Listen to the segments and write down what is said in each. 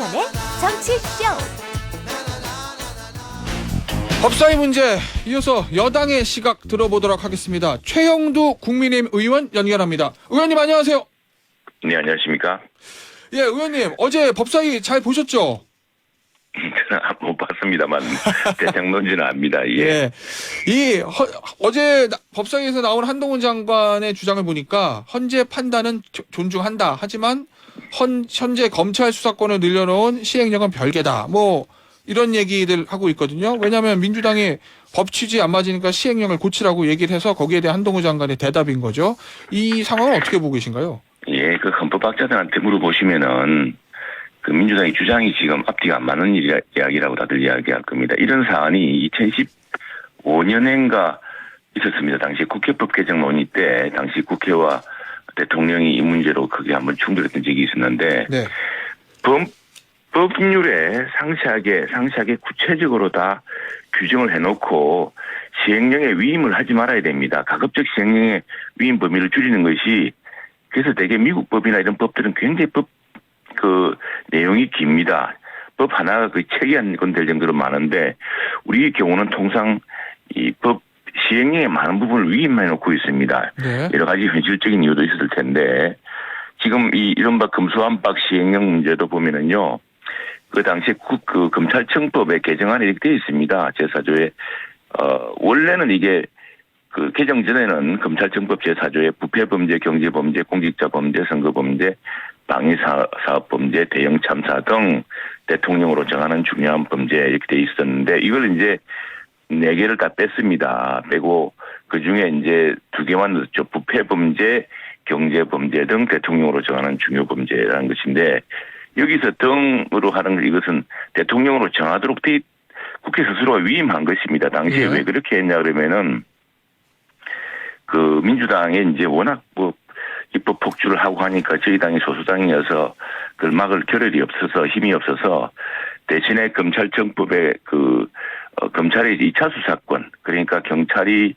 김종현의 정치쇼. 법사위 문제 이어서 여당의 시각 들어보도록 하겠습니다. 최영두 국민의힘 의원 연결합니다. 의원님 안녕하세요. 네, 안녕하십니까? 예, 의원님 어제 법사위 잘 보셨죠? 못 봤습니다만 대장 논지는 압니다. 예. 예. 어제 법사위에서 나온 한동훈 장관의 주장을 보니까 헌재 판단은 존중한다. 하지만 현재 검찰 수사권을 늘려놓은 시행령은 별개다. 뭐 이런 얘기들 하고 있거든요. 왜냐하면 민주당이 법 취지 안 맞으니까 시행령을 고치라고 얘기를 해서 거기에 대한 한동훈 장관의 대답인 거죠. 이 상황은 어떻게 보고 계신가요? 예, 그 헌법학자들한테 물어보시면은 그 민주당의 주장이 지금 앞뒤가 안 맞는 이야기라고 다들 이야기할 겁니다. 이런 사안이 2015년인가 있었습니다. 당시 국회법 개정 논의 때 당시 국회와 대통령이 이 문제로 크게 한번 충돌했던 적이 있었는데 네. 법률에 상세하게 구체적으로 다 규정을 해놓고 시행령에 위임을 하지 말아야 됩니다. 가급적 시행령의 위임 범위를 줄이는 것이 그래서 대개 미국 법이나 이런 법들은 굉장히 그 내용이 깁니다. 법 하나가 그 책이 한 권 될 정도로 많은데 우리 경우는 통상 이 법 시행령의 많은 부분을 위임해 놓고 있습니다. 네. 여러 가지 현실적인 이유도 있었을 텐데 지금 이 이른바 금수안박 시행령 문제도 보면은요. 그 당시에 그 검찰청법에 개정안이 이렇게 되어 있습니다. 제4조에 원래는 이게 그 개정 전에는 검찰청법 제4조에 부패범죄, 경제범죄, 공직자범죄, 선거범죄, 방위사업범죄, 대형 참사 등 대통령으로 정하는 중요한 범죄 이렇게 돼 있었는데 이걸 이제 4개를 다 뺐습니다. 빼고 그 중에 이제 2개만 넣었죠. 부패범죄, 경제범죄 등 대통령으로 정하는 중요범죄라는 것인데 여기서 등으로 하는 이것은 대통령으로 정하도록 국회 스스로가 위임한 것입니다. 당시에 왜 그렇게 했냐 그러면은 그 민주당에 이제 워낙 뭐 입법 폭주를 하고 하니까 저희 당이 소수당이어서 그걸 막을 겨를이 없어서 힘이 없어서 대신에 검찰청법에 검찰의 2차 수사권 그러니까 경찰이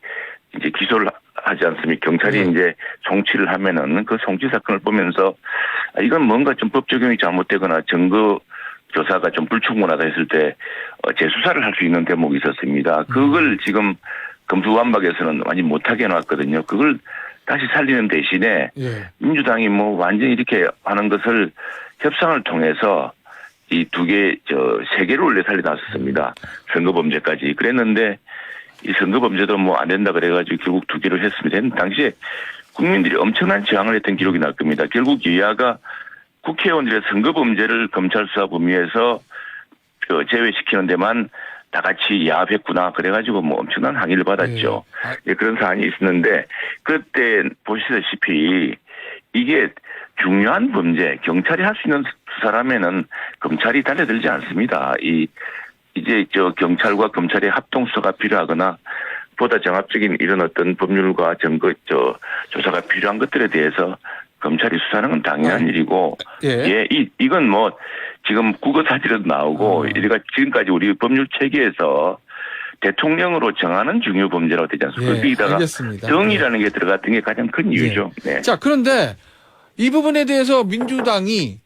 이제 기소를 하지 않습니까? 경찰이 이제 송치를 하면은 그 송치 사건을 보면서 이건 뭔가 좀 법 적용이 잘못되거나 증거 조사가 좀 불충분하다 했을 때 재수사를 할 수 있는 대목이 있었습니다. 그걸 지금 검수완박에서는 완전 못하게 해놨거든요. 그걸 다시 살리는 대신에 민주당이 뭐 완전히 이렇게 하는 것을 협상을 통해서 이 3개를 원래 살려놨었습니다. 선거범죄까지. 그랬는데 이 선거범죄도 뭐 안 된다 그래가지고 결국 2개를 했습니다. 당시에 국민들이 엄청난 저항을 했던 기록이 날 겁니다. 결국 여야가 국회의원들의 선거범죄를 검찰 수사 범위에서 제외시키는 데만 다 같이 야합했구나 그래가지고 뭐 엄청난 항의를 받았죠. 예, 그런 사안이 있었는데 그때 보시다시피 이게 중요한 범죄 경찰이 할 수 있는 수사라면은 검찰이 달려들지 않습니다. 이제 경찰과 검찰의 합동 수사가 필요하거나 보다 정합적인 이런 어떤 법률과 증거 조사가 필요한 것들에 대해서 검찰이 수사하는 건 당연한 일이고 이건 뭐 지금 국어 사실에도 나오고 우리가 지금까지 우리 법률 체계에서 대통령으로 정하는 중요 범죄라고 되지 않습니까? 거기다가 정의라는 게 들어갔던 게 가장 큰 이유죠. 네. 자, 그런데 이 부분에 대해서 민주당이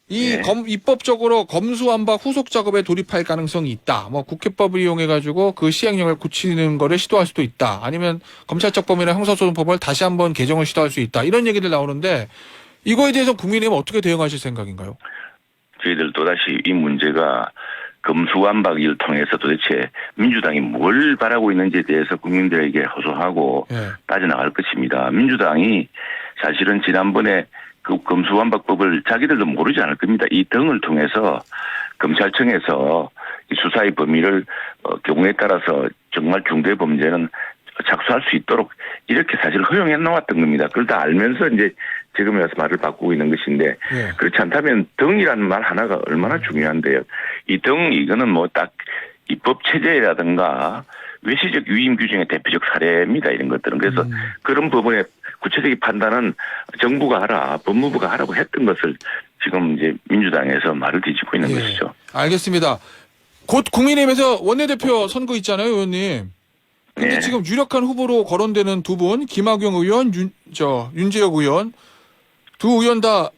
입법적으로 검수완박 후속 작업에 돌입할 가능성이 있다. 뭐 국회법을 이용해 가지고 그 시행령을 고치는 거를 시도할 수도 있다. 아니면 검찰적법이나 형사소송법을 다시 한번 개정을 시도할 수 있다. 이런 얘기들 나오는데 이거에 대해서 국민의힘은 어떻게 대응하실 생각인가요? 저희들 또다시 이 문제가 검수완박을 통해서 도대체 민주당이 뭘 바라고 있는지에 대해서 국민들에게 호소하고 따져나갈 것입니다. 민주당이 사실은 지난번에 그 검수완박법을 자기들도 모르지 않을 겁니다. 이 등을 통해서 검찰청에서 수사의 범위를 경우에 따라서 정말 중대 범죄는 착수할 수 있도록 이렇게 사실 허용해 놓았던 겁니다. 그걸 다 알면서 이제 지금에 와서 말을 바꾸고 있는 것인데 그렇지 않다면 등이라는 말 하나가 얼마나 중요한데요. 이 등 이거는 뭐 딱 입법 체제라든가 외시적 유임 규정의 대표적 사례입니다. 이런 것들은. 그래서 그런 부분에 구체적인 판단은 정부가 하라, 법무부가 하라고 했던 것을 지금 이제 민주당에서 말을 뒤집고 있는 것이죠. 알겠습니다. 곧 국민의힘에서 원내대표 선거 있잖아요, 의원님. 근데 지금 유력한 후보로 거론되는 두 분, 김학용 의원, 윤재혁 의원, 두 의원 다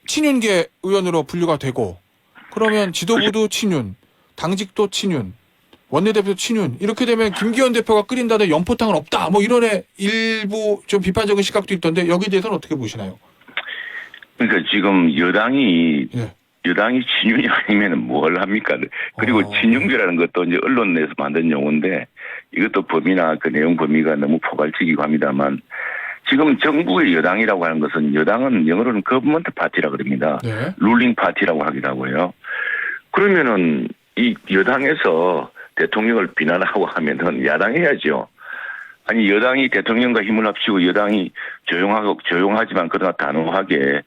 친윤계 의원으로 분류가 되고 그러면 지도부도 친윤, 당직도 친윤, 원내대표 친윤 이렇게 되면 김기현 대표가 끓인다는 연포탕은 없다. 뭐 이런 일부 좀 비판적인 시각도 있던데 여기에 대해서는 어떻게 보시나요? 그러니까 지금 여당이 예. 친윤이 아니면 뭘 합니까? 그리고 친윤계라는 것도 이제 언론 내에서 만든 용어인데 이것도 범위나 그 내용 범위가 너무 포괄적이고 합니다만 지금 정부의 여당이라고 하는 것은 여당은 영어로는 거버먼트 파티라고 그럽니다. 네. 룰링 파티라고 하기도 하고요. 그러면은 이 여당에서 대통령을 비난하고 하면은 야당해야죠. 아니 여당이 대통령과 힘을 합치고 여당이 조용하지만 그러나 단호하게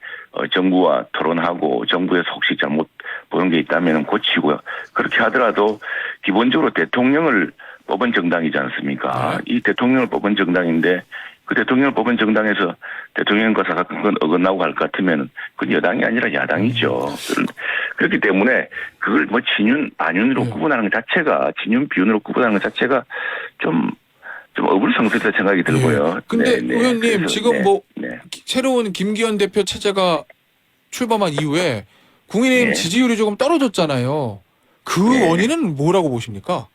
정부와 토론하고 정부에서 혹시 잘못 보는 게 있다면 고치고요. 그렇게 하더라도 기본적으로 대통령을 뽑은 정당이지 않습니까? 네. 이 대통령을 뽑은 정당인데 그 대통령을 뽑은 정당에서 대통령과 사각관계가 어긋나고 할 것 같으면 그건 여당이 아니라 야당이죠. 그렇기 때문에 그걸 뭐 친윤, 반윤으로 구분하는 것 자체가 친윤, 비윤으로 구분하는 것 자체가 좀 어불성설이다 생각이 들고요. 근데 의원님 그래서, 지금 새로운 김기현 대표 체제가 출범한 이후에 국민의힘 지지율이 조금 떨어졌잖아요. 그 원인은 뭐라고 보십니까?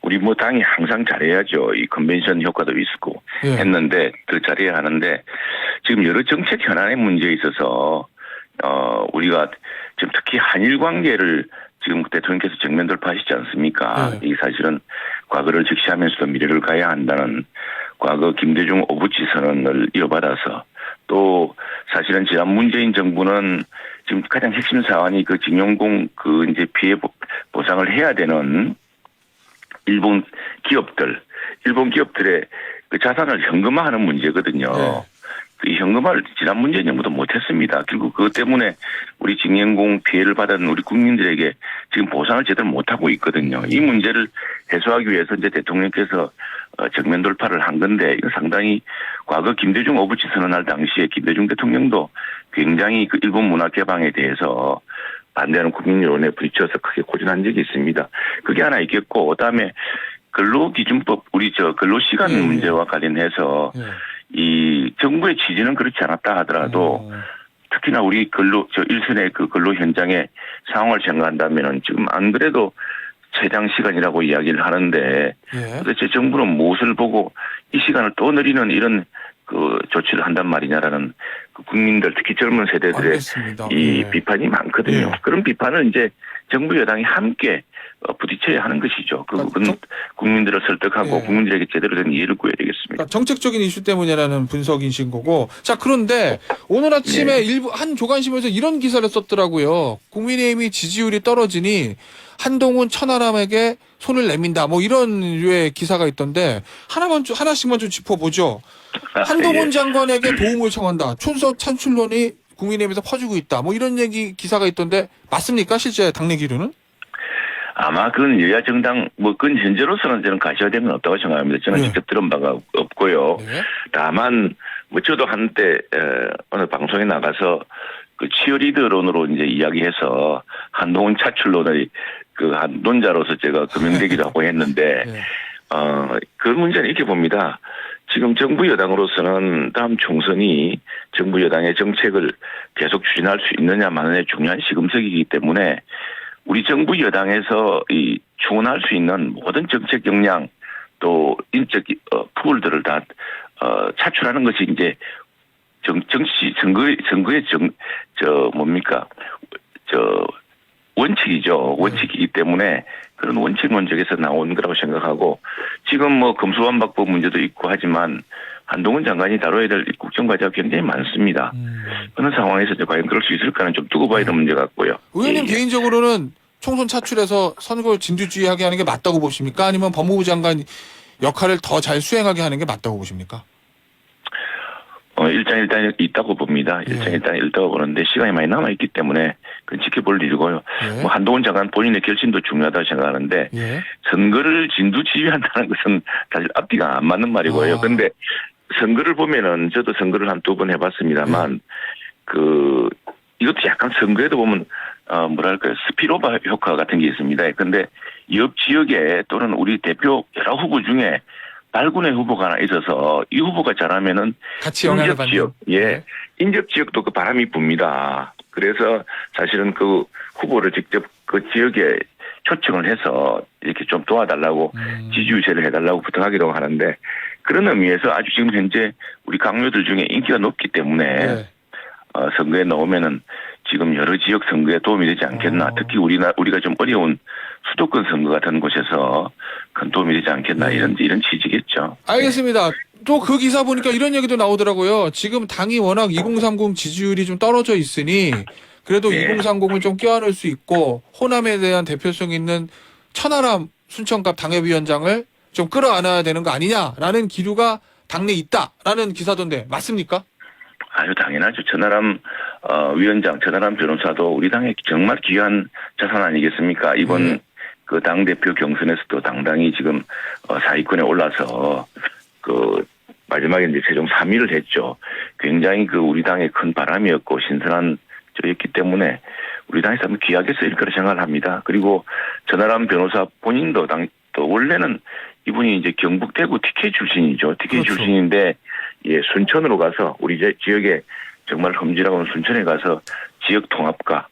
우리 뭐 당이 항상 잘해야죠. 이 컨벤션 효과도 있었고 했는데 더 잘해야 하는데 지금 여러 정책 현안의 문제에 있어서 우리가 지금 특히 한일 관계를 지금 대통령께서 정면 돌파하시지 않습니까? 이 사실은 과거를 직시하면서도 미래를 가야 한다는 과거 김대중 오부치 선언을 이어받아서 또 사실은 지난 문재인 정부는 지금 가장 핵심 사안이 그 징용공 그 이제 피해 보상을 해야 되는 일본 기업들의 그 자산을 현금화하는 문제거든요. 그 현금화를 지난 문재인 정부도 못했습니다. 결국 그것 때문에 우리 징용공 피해를 받은 우리 국민들에게 지금 보상을 제대로 못하고 있거든요. 이 문제를 해소하기 위해서 이제 대통령께서 정면 돌파를 한 건데 이거 상당히 과거 김대중 오부치 선언할 당시에 김대중 대통령도 굉장히 그 일본 문화 개방에 대해서 반대하는 국민 여론에 부딪혀서 크게 고전한 적이 있습니다. 그게 하나 있겠고 그다음에 근로기준법 우리 근로시간 문제와 관련해서 이 정부의 취지는 그렇지 않았다 하더라도 특히나 우리 일선의 그 근로 현장의 상황을 생각한다면은 지금 안 그래도 최장 시간이라고 이야기를 하는데 도대체 정부는 무엇을 보고 이 시간을 또 늘리는 이런 그 조치를 한단 말이냐라는 그 국민들 특히 젊은 세대들의 알겠습니다. 이 비판이 많거든요. 그런 비판을 이제 정부 여당이 함께 부딪혀야 하는 것이죠. 그건 국민들을 설득하고 국민들에게 제대로 된 이해를 구해야 되겠습니다. 그러니까 정책적인 이슈 때문이라는 분석이신 거고. 자, 그런데 오늘 아침에 한 조간신문에서 이런 기사를 썼더라고요. 국민의힘이 지지율이 떨어지니 한동훈 천하람에게 손을 내민다. 뭐 이런 류의 기사가 있던데 하나씩만 좀 짚어보죠. 한동훈 장관에게 도움을 청한다. 촌서 찬출론이 국민의힘에서 퍼지고 있다. 뭐 이런 기사가 있던데 맞습니까? 실제 당내 기류는? 아마 그건 여야 정당 그건 현재로서는 저는 가시화되면 없다고 생각합니다. 저는 직접 들은 바가 없고요. 다만 저도 한때 어느 방송에 나가서 그 치어리더론으로 이제 이야기해서 한동훈 차출론의 그 논자로서 제가 금명되기도 하고 했는데 그 문제는 이렇게 봅니다. 지금 정부 여당으로서는 다음 총선이 정부 여당의 정책을 계속 추진할 수 있느냐 마느냐의 중요한 시금석이기 때문에 우리 정부 여당에서 이 추원할 수 있는 모든 정책 역량 또 인적 풀들을 다 차출하는 것이 이제 정치 선거의 원칙이죠. 원칙이기 때문에 그런 원칙 원적에서 나온 거라고 생각하고 지금 뭐 검수완박법 문제도 있고 하지만 한동훈 장관이 다뤄야 될 국정과제가 굉장히 많습니다. 그런 상황에서 과연 그럴 수 있을까는 좀 두고 봐야 될 문제 같고요. 의원님 개인적으로는 총선 차출해서 선거 진두지휘하게 하는 게 맞다고 보십니까? 아니면 법무부 장관 역할을 더 잘 수행하게 하는 게 맞다고 보십니까? 일단 있다고 봅니다. 일단 있다고 보는데 시간이 많이 남아있기 때문에 그건 지켜볼 일이고요. 뭐 한동훈 장관 본인의 결심도 중요하다고 생각하는데 선거를 진두지휘한다는 것은 사실 앞뒤가 안 맞는 말이고요. 그런데 선거를 보면은 저도 선거를 한 두 번 해봤습니다만 이것도 약간 선거에도 보면 스피로바 효과 같은 게 있습니다. 그런데 옆 지역에 또는 우리 대표 여러 후보 중에 발군의 후보가 하나 있어서 이 후보가 잘하면은 같이 영향을 받는 인접 지역도 그 바람이 붑니다. 그래서 사실은 그 후보를 직접 그 지역에 초청을 해서 이렇게 좀 도와달라고 지지 유세를 해달라고 부탁하기도 하는데 그런 의미에서 아주 지금 현재 우리 강요들 중에 인기가 높기 때문에 네. 선거에 나오면은 지금 여러 지역 선거에 도움이 되지 않겠나. 특히 우리가 좀 어려운 수도권 선거 같은 곳에서 큰 도움이 되지 않겠나 네. 이런 취지겠죠. 알겠습니다. 또 그 기사 보니까 이런 얘기도 나오더라고요. 지금 당이 워낙 2030 지지율이 좀 떨어져 있으니 그래도 네. 2030을 좀 껴안을 수 있고 호남에 대한 대표성 있는 천하람 순천갑 당협위원장을 좀 끌어안아야 되는 거 아니냐라는 기류가 당내에 있다라는 기사던데 맞습니까? 아주 당연하죠. 천하람 위원장, 천하람 변호사도 우리 당의 정말 귀한 자산 아니겠습니까? 이번 네. 그 당대표 경선에서도 당당히 지금 사위권에 올라서 그 마지막에 이제 최종 3위를 했죠. 굉장히 그 우리 당의 큰 바람이었고 신선한 저였기 때문에 우리 당에서 한번 귀하게 쓰일 거라 생각을 합니다. 그리고 전하람 변호사 본인도 또 원래는 이분이 이제 경북 대구 TK 출신이죠. TK 그렇죠. 출신인데 예 순천으로 가서 우리 지역에 정말 흠질하고 있는 순천에 가서 지역 통합과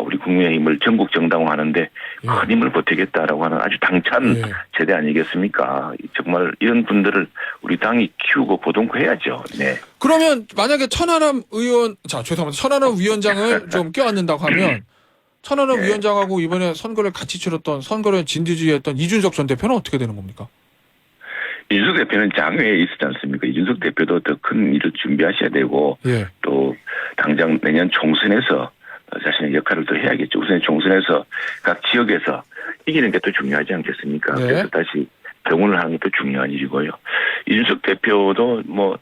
우리 국민의힘을 전국 정당화하는데 큰 힘을 보태겠다라고 하는 아주 당찬 세대 아니겠습니까? 정말 이런 분들을 우리 당이 키우고 보동해야죠. 네. 그러면 만약에 천하람 위원장을 좀 껴안는다고 하면 천하람 네. 위원장하고 이번에 선거를 같이 치렀던 선거를 진두지휘했던 이준석 전 대표는 어떻게 되는 겁니까? 이준석 대표는 장외에 있었지 않습니까? 이준석 대표도 더 큰 일을 준비하셔야 되고 예. 또 당장 내년 총선에서 자신의 역할을 더 해야겠죠. 우선 총선에서 각 지역에서 이기는 게 더 중요하지 않겠습니까? 네. 그래서 다시 병원을 하는 것도 중요한 일이고요. 이준석 대표도 뭐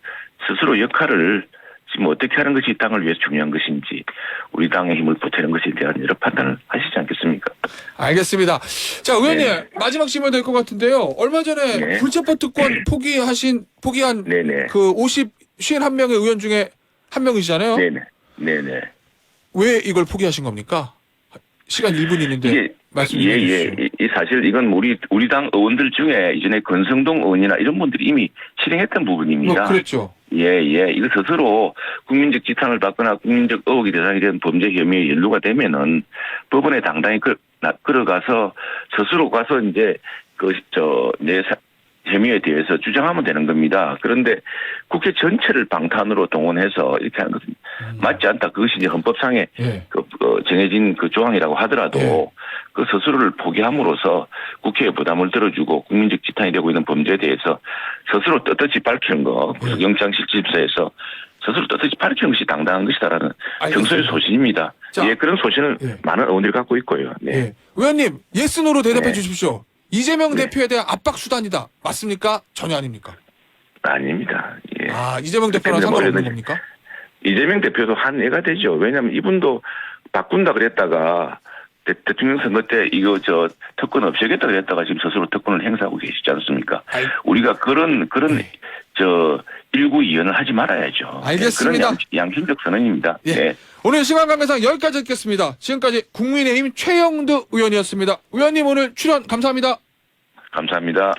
스스로 역할을 지금 어떻게 하는 것이 당을 위해서 중요한 것인지 우리 당의 힘을 보태는 것에 대한 여러 판단을 하시지 않겠습니까? 알겠습니다. 자, 의원님 네. 마지막 질문 될 것 같은데요. 얼마 전에 네. 불체포 특권 포기한 네네. 그 51명의 의원 중에 한 명이시잖아요. 네네. 네네. 왜 이걸 포기하신 겁니까? 시간 1분 있는데 이게 말씀 좀 해주시죠. 이 사실 이건 우리 당 의원들 중에 이전에 권성동 의원이나 이런 분들이 이미 실행했던 부분입니다. 그랬죠. 예. 이거 스스로 국민적 지탄을 받거나 국민적 의혹이 대상이 된 범죄 혐의에 연루가 되면은 법원에 당당히 끌어가서 스스로 가서 이제 내 혐의에 대해서 주장하면 되는 겁니다. 그런데 국회 전체를 방탄으로 동원해서 이렇게 하는 것은 맞지 않다. 그것이 이제 헌법상에 예. 정해진 그 조항이라고 하더라도 예. 그 스스로를 포기함으로써 국회에 부담을 들어주고 국민적 지탄이 되고 있는 범죄에 대해서 스스로 떳떳이 밝히는 거, 영장실질심사에서 스스로 떳떳이 밝히는 것이 당당한 것이다라는 평소의 소신입니다. 자, 예, 그런 소신을 많은 의원들이 갖고 있고요. 네. 예. 의원님, 예스노로 대답해 네. 주십시오. 이재명 네. 대표에 대한 압박 수단이다. 맞습니까? 전혀 아닙니까? 아닙니다. 예. 이재명 대표랑 상관없는 겁니까? 이재명 대표도 한 애가 되죠. 왜냐하면 이분도 바꾼다 그랬다가 대통령 선거 때 특권 없애겠다 그랬다가 지금 스스로 특권을 행사하고 계시지 않습니까? 우리가 그런 일구이연을 하지 말아야죠. 알겠습니다. 그런 양심적 선언입니다. 예. 네. 오늘 시간 관계상 여기까지 듣겠습니다. 지금까지 국민의힘 최영두 의원이었습니다. 의원님 오늘 출연 감사합니다. 감사합니다.